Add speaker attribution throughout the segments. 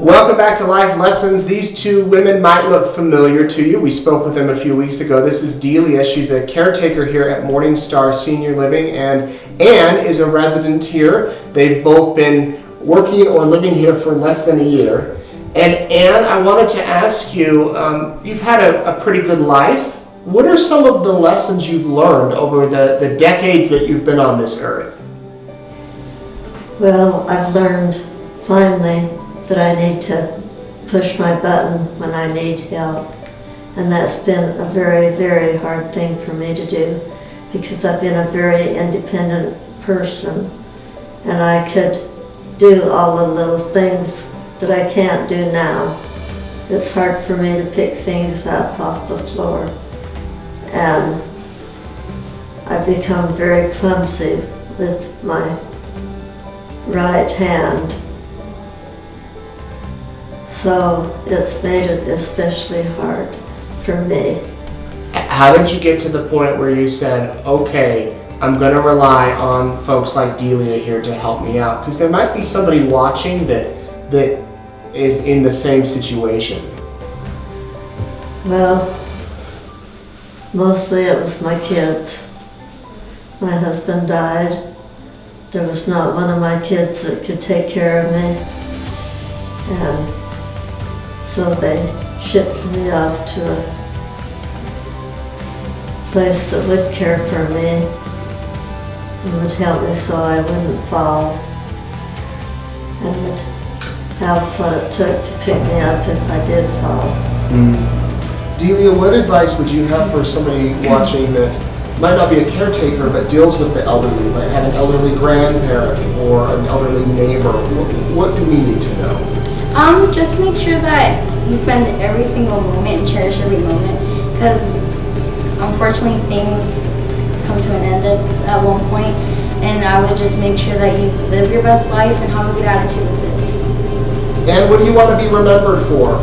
Speaker 1: Welcome back to Life Lessons. These two women might look familiar to you. We spoke with them a few weeks ago. This is Delia. She's a caretaker here at MorningStar Senior Living, and Ann is a resident here. They've both been working or living here for less than a year. And Ann, I wanted to ask you, you've had a pretty good life. What are some of the lessons you've learned over the decades that you've been on this earth?
Speaker 2: Well, I've learned finally that I need to push my button when I need help. And that's been a very, very hard thing for me to do because I've been a very independent person and I could do all the little things that I can't do now. It's hard for me to pick things up off the floor, and I've become very clumsy with my right hand. So it's made it especially hard for me.
Speaker 1: How did you get to the point where you said, okay, I'm going to rely on folks like Delia here to help me out? Because there might be somebody watching that is in the same situation.
Speaker 2: Well, mostly it was my kids. My husband died. There was not one of my kids that could take care of me. And so they shipped me off to a place that would care for me and would help me so I wouldn't fall and would have what it took to pick me up if I did fall.
Speaker 1: Delia, what advice would you have for somebody watching that might not be a caretaker but deals with the elderly, might have an elderly grandparent or an elderly neighbor? What do we need to know?
Speaker 3: Just make sure that you spend every single moment and cherish every moment, because unfortunately things come to an end at one point, and I would just make sure that you live your best life and have a good attitude with it.
Speaker 1: And what do you want to be remembered for?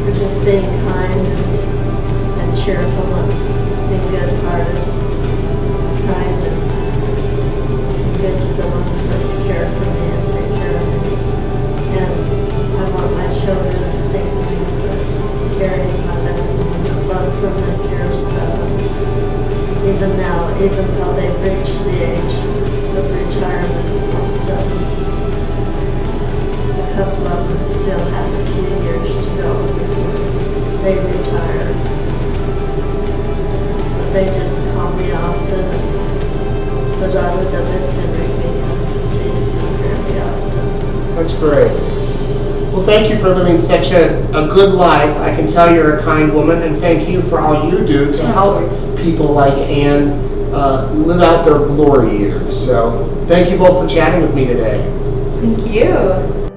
Speaker 2: For just being kind and cheerful and being good-hearted, kind and good to the ones that care for me and take care of me. And I want my children to think of me as a caring mother and one that loves them and cares about them. Even now, even though they've reached the age of retirement, most of them, a couple of them still have a few years to go before they retire. But they just call me often, and the daughter that lives in Rigby comes and sees me fairly often.
Speaker 1: That's great. Well, thank you for living such a good life. I can tell you're a kind woman, and thank you for all you do to help people like Ann live out their glory years. So thank you both for chatting with me today.
Speaker 3: Thank you.